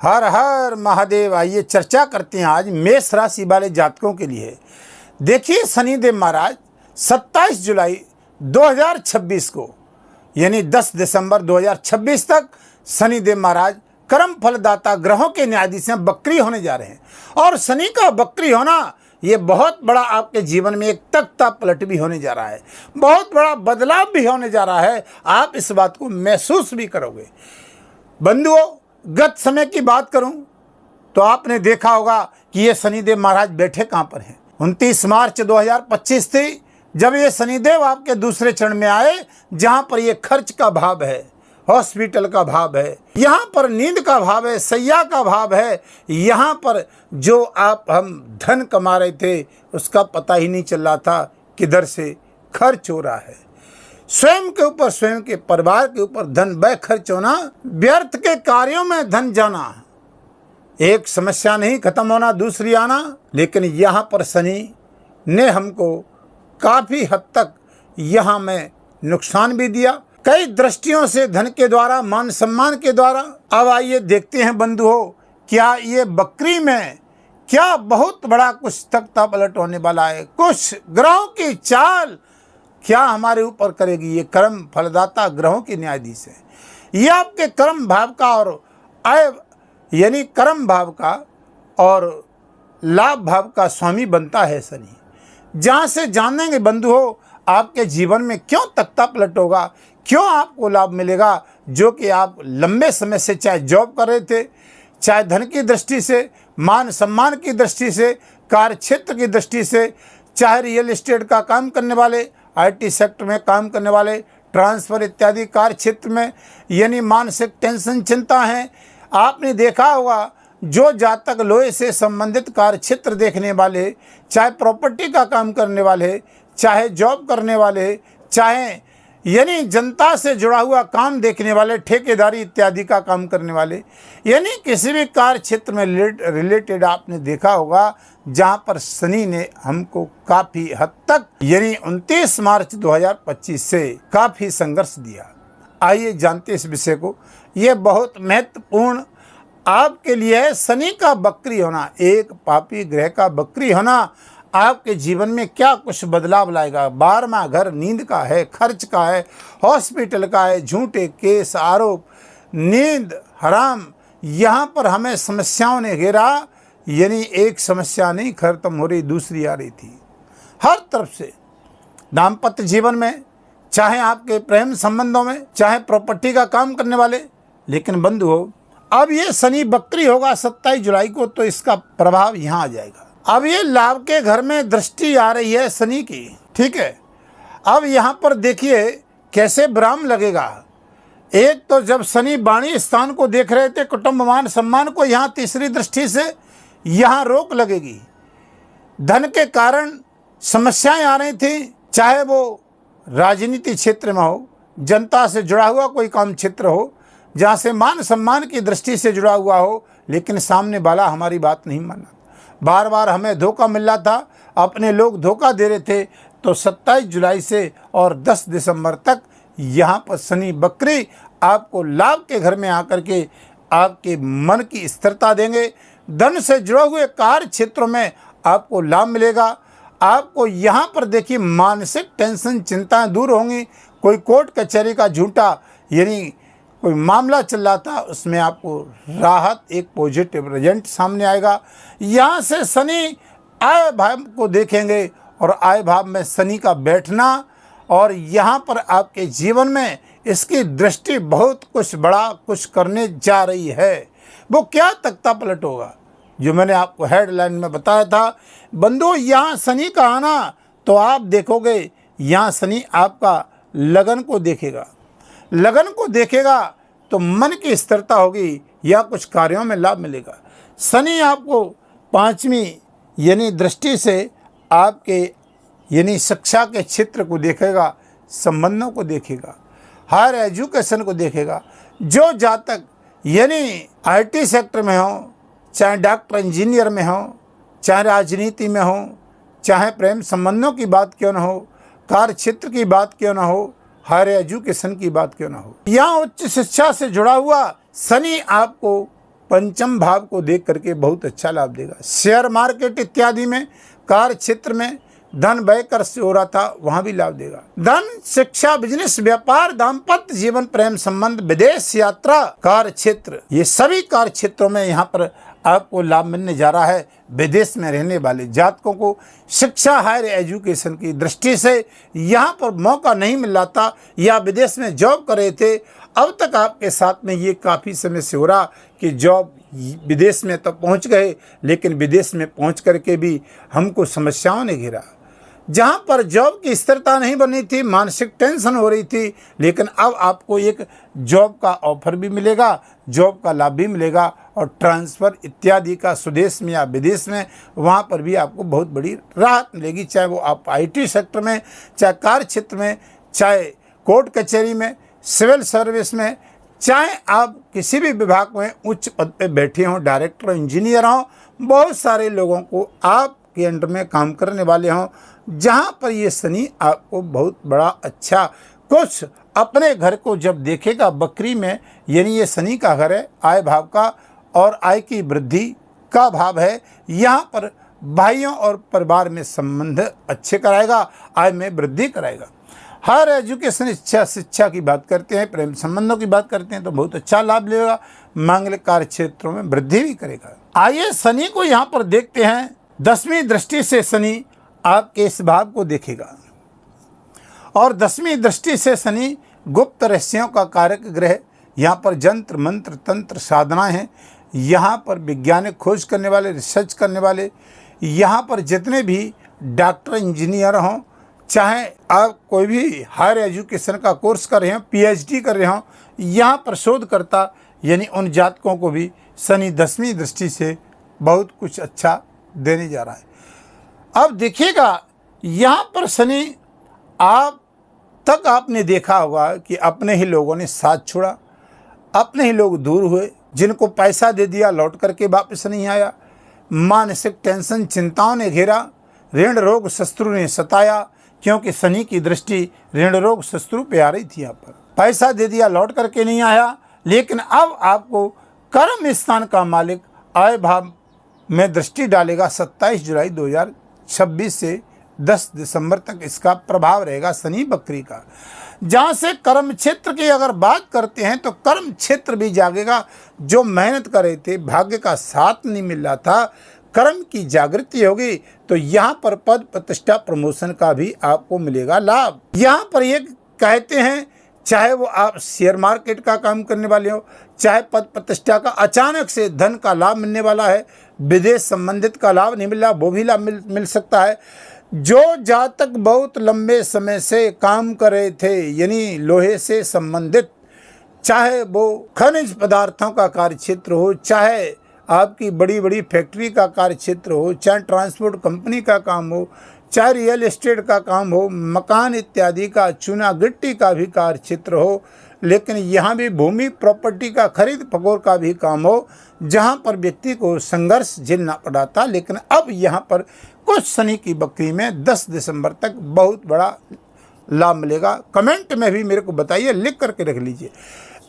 हर हर महादेव। आइए चर्चा करते हैं आज मेष राशि वाले जातकों के लिए। देखिए शनिदेव महाराज 27 जुलाई 2026 को यानी 10 दिसंबर 2026 तक शनिदेव महाराज कर्म फलदाता ग्रहों के न्यायाधीश हैं, बकरी होने जा रहे हैं। और शनि का बकरी होना ये बहुत बड़ा आपके जीवन में एक तख्ता पलट भी होने जा रहा है, बहुत बड़ा बदलाव भी होने जा रहा है। आप इस बात को महसूस भी करोगे। बंधुओं, गत समय की बात करूं तो आपने देखा होगा कि ये शनिदेव महाराज बैठे कहां पर हैं। 29 मार्च 2025 थी जब ये शनिदेव आपके दूसरे चरण में आए, जहां पर ये खर्च का भाव है, हॉस्पिटल का भाव है, यहाँ पर नींद का भाव है, सैया का भाव है। यहाँ पर जो हम धन कमा रहे थे उसका पता ही नहीं चल रहा था किधर से खर्च हो रहा है। स्वयं के ऊपर, स्वयं के परिवार के ऊपर धन व्यय खर्च होना, व्यर्थ के कार्यों में धन जाना, एक समस्या नहीं खत्म होना दूसरी आना। लेकिन यहाँ पर शनि ने हमको काफ़ी हद तक यहाँ में नुकसान भी दिया, कई दृष्टियों से, धन के द्वारा, मान सम्मान के द्वारा। अब आइए देखते हैं बंधुओं, क्या ये बकरी में क्या बहुत बड़ा कुछ तख्ता पलट होने वाला है। कुछ ग्रहों की चाल क्या हमारे ऊपर करेगी। ये कर्म फलदाता ग्रहों के न्यायाधीश है। ये आपके कर्म भाव का और आय यानी कर्म भाव का और लाभ भाव का स्वामी बनता है शनि। जहाँ से जानेंगे बंधुओं आपके जीवन में क्यों तख्ता पलट होगा, क्यों आपको लाभ मिलेगा, जो कि आप लंबे समय से चाहे जॉब कर रहे थे, चाहे धन की दृष्टि से, मान सम्मान की दृष्टि से, कार्य क्षेत्र की दृष्टि से, चाहे रियल एस्टेट का काम करने वाले, आईटी सेक्टर में काम करने वाले, ट्रांसफ़र इत्यादि कार्य क्षेत्र में यानी मानसिक टेंशन चिंता है। आपने देखा होगा जो जातक लोहे से संबंधित कार्य क्षेत्र देखने वाले, चाहे प्रॉपर्टी का काम करने वाले, चाहे जॉब करने वाले, चाहे यानी जनता से जुड़ा हुआ काम देखने वाले, ठेकेदारी इत्यादि का काम करने वाले, यानी किसी भी कार्य क्षेत्र में रिलेटेड आपने देखा होगा जहां पर शनि ने हमको काफ़ी हद तक यानी 29 मार्च 2025 से काफ़ी संघर्ष दिया। आइए जानते इस विषय को। ये बहुत महत्वपूर्ण आपके लिए है। शनि का बकरी होना, एक पापी ग्रह का बकरी होना आपके जीवन में क्या कुछ बदलाव लाएगा। 12वां घर नींद का है, खर्च का है, हॉस्पिटल का है, झूठे केस आरोप, नींद हराम। यहाँ पर हमें समस्याओं ने घेरा, यानी एक समस्या नहीं खत्म हो रही, दूसरी आ रही थी हर तरफ से। दाम्पत्य जीवन में, चाहे आपके प्रेम संबंधों में, चाहे प्रॉपर्टी का काम करने वाले। लेकिन बंधुओं अब ये शनि बकरी होगा 27 जुलाई को, तो इसका प्रभाव यहाँ आ जाएगा। अब ये लाभ के घर में दृष्टि आ रही है शनि की, ठीक है। अब यहाँ पर देखिए कैसे विराम लगेगा। एक तो जब शनि वाणी स्थान को देख रहे थे, कुटुंब मान सम्मान को, यहाँ तीसरी दृष्टि से यहाँ रोक लगेगी। धन के कारण समस्याएं आ रही थी, चाहे वो राजनीति क्षेत्र में हो, जनता से जुड़ा हुआ कोई काम क्षेत्र हो, जहाँ से मान सम्मान की दृष्टि से जुड़ा हुआ हो, लेकिन सामने वाला हमारी बात नहीं माना, बार बार हमें धोखा मिल रहा था, अपने लोग धोखा दे रहे थे। तो 27 जुलाई से और 10 दिसंबर तक यहाँ पर शनि बकरी आपको लाभ के घर में आकर के आपके मन की स्थिरता देंगे। धन से जुड़े हुए कार्य क्षेत्रों में आपको लाभ मिलेगा। आपको यहाँ पर देखिए मानसिक टेंशन चिंताएं दूर होंगी। कोई कोर्ट कचहरी का झूठा यानी कोई मामला चल रहा था, उसमें आपको राहत, एक पॉजिटिव रिजल्ट सामने आएगा। यहाँ से शनि आय भाव को देखेंगे और आय भाव में शनि का बैठना, और यहाँ पर आपके जीवन में इसकी दृष्टि बहुत कुछ बड़ा कुछ करने जा रही है। वो क्या तख्ता पलट होगा जो मैंने आपको हेडलाइन में बताया था। बंधुओं यहाँ शनि का आना तो आप देखोगे, यहाँ शनि आपका लगन को देखेगा। लगन को देखेगा तो मन की स्थिरता होगी या कुछ कार्यों में लाभ मिलेगा। शनि आपको 5वीं यानी दृष्टि से आपके यानी शिक्षा के क्षेत्र को देखेगा, संबंधों को देखेगा, हायर एजुकेशन को देखेगा। जो जातक यानी आईटी सेक्टर में हो, चाहे डॉक्टर इंजीनियर में हो, चाहे राजनीति में हो, चाहे प्रेम संबंधों की बात क्यों न हो, कार्य क्षेत्र की बात क्यों न हो, हायर एजुकेशन की बात क्यों ना हो, यहाँ उच्च शिक्षा से जुड़ा हुआ शनि आपको पंचम भाव को देख करके बहुत अच्छा लाभ देगा। शेयर मार्केट इत्यादि में, कार्य क्षेत्र में धन व्यय कर से हो रहा था, वहां भी लाभ देगा। धन, शिक्षा, बिजनेस, व्यापार, दाम्पत्य जीवन, प्रेम संबंध, विदेश यात्रा, कार्य क्षेत्र, ये सभी कार्य क्षेत्रों में यहाँ पर आपको लाभ मिलने जा रहा है। विदेश में रहने वाले जातकों को शिक्षा, हायर एजुकेशन की दृष्टि से यहाँ पर मौका नहीं मिल रहा था, या विदेश में जॉब कर रहे थे, अब तक आपके साथ में ये काफ़ी समय से हो रहा कि जॉब विदेश में तो पहुँच गए, लेकिन विदेश में पहुँच करके भी हमको समस्याओं ने घेरा। जहाँ पर जॉब की स्थिरता नहीं बनी थी, मानसिक टेंशन हो रही थी, लेकिन अब आपको एक जॉब का ऑफर भी मिलेगा, जॉब का लाभ भी मिलेगा, और ट्रांसफ़र इत्यादि का स्वदेश में या विदेश में, वहाँ पर भी आपको बहुत बड़ी राहत मिलेगी। चाहे वो आप IT सेक्टर में, चाहे कार्य क्षेत्र में, चाहे कोर्ट कचहरी में, सिविल सर्विस में, चाहे आप किसी भी विभाग में उच्च पद पे बैठे हों, डायरेक्टर, इंजीनियर हों, बहुत सारे लोगों को आपके अंडर में काम करने वाले हों, जहाँ पर ये शनि आपको बहुत बड़ा अच्छा कुछ अपने घर को जब देखेगा बकरी में, यानी ये शनि का घर है, आय भाव का, और आय की वृद्धि का भाव है। यहाँ पर भाइयों और परिवार में संबंध अच्छे कराएगा, आय में वृद्धि कराएगा। हायर एजुकेशन, इच्छा, शिक्षा की बात करते हैं, प्रेम संबंधों की बात करते हैं तो बहुत अच्छा लाभ लेगा। मांगलिक कार्य क्षेत्रों में वृद्धि भी करेगा। आइए शनि को यहाँ पर देखते हैं। 10वीं दृष्टि से शनि आपके इस भाव को देखेगा, और 10वीं दृष्टि से शनि गुप्त रहस्यों का कारक ग्रह। यहाँ पर जंत्र मंत्र तंत्र साधनाएं हैं। यहाँ पर वैज्ञानिक खोज करने वाले, रिसर्च करने वाले, यहाँ पर जितने भी डॉक्टर, इंजीनियर हों, चाहे आप कोई भी हायर एजुकेशन का कोर्स कर रहे हों, PhD कर रहे हों, यहाँ पर शोधकर्ता यानी उन जातकों को भी शनि 10वीं दृष्टि से बहुत कुछ अच्छा देने जा रहा है। अब देखिएगा, यहाँ पर शनि आप तक आपने देखा होगा कि अपने ही लोगों ने साथ छोड़ा, अपने ही लोग दूर हुए, जिनको पैसा दे दिया लौट करके वापस नहीं आया, मानसिक टेंशन, चिंताओं ने घेरा, ऋण रोग शत्रु ने सताया, क्योंकि शनि की दृष्टि ऋण रोग शत्रु पे आ रही थी। यहाँ पर पैसा दे दिया लौट करके नहीं आया, लेकिन अब आपको कर्म स्थान का मालिक आय भाव में दृष्टि डालेगा। 27 जुलाई 2026 से 10 दिसंबर तक इसका प्रभाव रहेगा शनि बकरी का। जहाँ से कर्म क्षेत्र की अगर बात करते हैं तो कर्म क्षेत्र भी जागेगा। जो मेहनत कर रहे थे, भाग्य का साथ नहीं मिल रहा था, कर्म की जागृति होगी, तो यहाँ पर पद प्रतिष्ठा प्रमोशन का भी आपको मिलेगा लाभ। यहाँ पर ये कहते हैं, चाहे वो आप शेयर मार्केट का काम करने वाले हो, चाहे पद प्रतिष्ठा का, अचानक से धन का लाभ मिलने वाला है। विदेश संबंधित का लाभ नहीं मिल रहा, वो भी लाभ मिल सकता है। जो जातक बहुत लंबे समय से काम कर रहे थे, यानी लोहे से संबंधित, चाहे वो खनिज पदार्थों का कार्य क्षेत्र हो, चाहे आपकी बड़ी बड़ी फैक्ट्री का कार्य क्षेत्र हो, चाहे ट्रांसपोर्ट कंपनी का काम हो, चाहे रियल एस्टेट का काम हो, मकान इत्यादि का, चूना गिट्टी का भी कार्य क्षेत्र हो, लेकिन यहाँ भी भूमि प्रॉपर्टी का खरीद फरोख्त का भी काम हो, जहाँ पर व्यक्ति को संघर्ष झेलना पड़ा था, लेकिन अब यहाँ पर कुछ शनि की बकरी में 10 दिसंबर तक बहुत बड़ा लाभ मिलेगा। कमेंट में भी मेरे को बताइए, लिख करके रख लीजिए।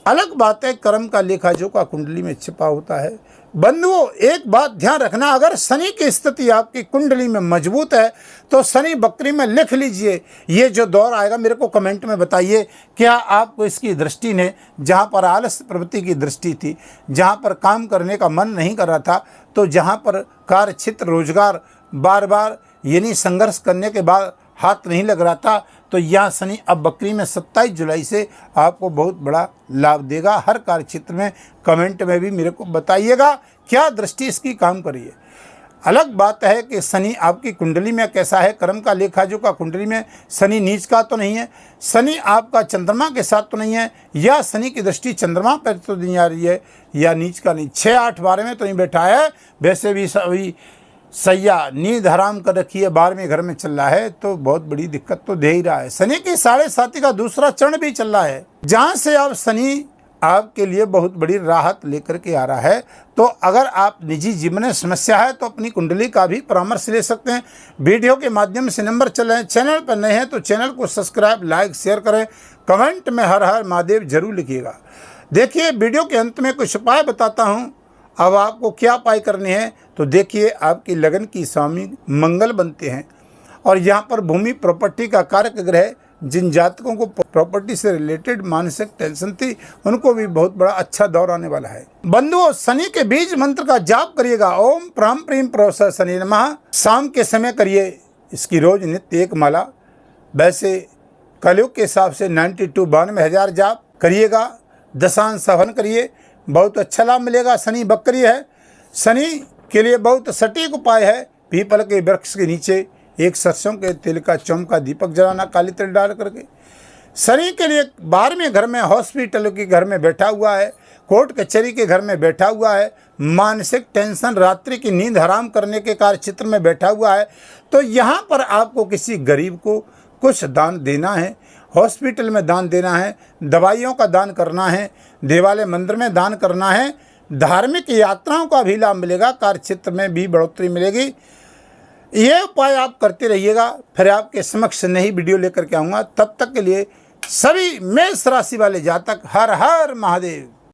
अलग बात है कर्म का लेखा जोखा कुंडली में छिपा होता है। बंधुओं, एक बात ध्यान रखना, अगर शनि की स्थिति आपकी कुंडली में मजबूत है तो शनि बकरी में लिख लीजिए। ये जो दौर आएगा मेरे को कमेंट में बताइए, क्या आपको इसकी दृष्टि ने, जहाँ पर आलस्य प्रवृत्ति की दृष्टि थी, जहाँ पर काम करने का मन नहीं कर रहा था, तो जहाँ पर कार्य क्षेत्र, रोजगार बार बार यानी संघर्ष करने के बाद हाथ नहीं लग रहा था, तो यहाँ शनि अब बकरी में 27 जुलाई से आपको बहुत बड़ा लाभ देगा हर कार्य क्षेत्र में। कमेंट में भी मेरे को बताइएगा क्या दृष्टि इसकी काम कर रही है। अलग बात है कि शनि आपकी कुंडली में कैसा है, कर्म का लेखा जो का कुंडली में शनि नीच का तो नहीं है, शनि आपका चंद्रमा के साथ तो नहीं है, या शनि की दृष्टि चंद्रमा पर तो नहीं आ रही है, या नीच का नहीं, 6, 8, 12 में तो नहीं बैठा है। वैसे भी सभी सैया नींद हराम कर रखी है, 12वें घर में चल रहा है, तो बहुत बड़ी दिक्कत तो दे ही रहा है। शनि की 7.5 का दूसरा चरण भी चल रहा है, जहाँ से अब शनि आपके लिए बहुत बड़ी राहत लेकर के आ रहा है। तो अगर आप निजी जीवन में समस्या है तो अपनी कुंडली का भी परामर्श ले सकते हैं। वीडियो के माध्यम से नंबर चल रहे हैं। चैनल पर नए हैं तो चैनल को सब्सक्राइब, लाइक, शेयर करें। कमेंट में हर हर महादेव जरूर लिखिएगा। देखिए, वीडियो के अंत में कुछ उपाय बताता हूँ। अब आपको क्या उपाय करने हैं तो देखिए, आपकी लगन की स्वामी मंगल बनते हैं। और यहाँ पर भूमि प्रॉपर्टी का कारक ग्रह, जिन जातकों को प्रॉपर्टी से रिलेटेड मानसिक टेंशन थी, उनको भी बहुत बड़ा अच्छा दौर आने वाला है। बंधुओं, शनि के बीज मंत्र का जाप करिएगा। ओम प्राम प्रीम प्रोसर शनि नमः। शाम के समय करिए इसकी रोज नित्य एक माला। वैसे कलयुग के हिसाब से 92,92,000 जाप करिएगा। दशांश हवन करिए, बहुत अच्छा लाभ मिलेगा। शनि बकरी है, शनि के लिए बहुत सटीक उपाय है। पीपल के वृक्ष के नीचे एक सरसों के तेल का चमका दीपक जलाना, काली तिल डाल करके। शनि के लिए 12वें घर में, हॉस्पिटल के घर में बैठा हुआ है, कोर्ट कचहरी के घर में बैठा हुआ है, मानसिक टेंशन, रात्रि की नींद हराम करने के कार्य क्षेत्र में बैठा हुआ है। तो यहाँ पर आपको किसी गरीब को कुछ दान देना है, हॉस्पिटल में दान देना है, दवाइयों का दान करना है, देवालय मंदिर में दान करना है। धार्मिक यात्राओं का भी लाभ मिलेगा, कार्य क्षेत्र में भी बढ़ोतरी मिलेगी। ये उपाय आप करते रहिएगा। फिर आपके समक्ष नई वीडियो लेकर के आऊँगा। तब तक के लिए सभी मेष राशि वाले जातक हर हर महादेव।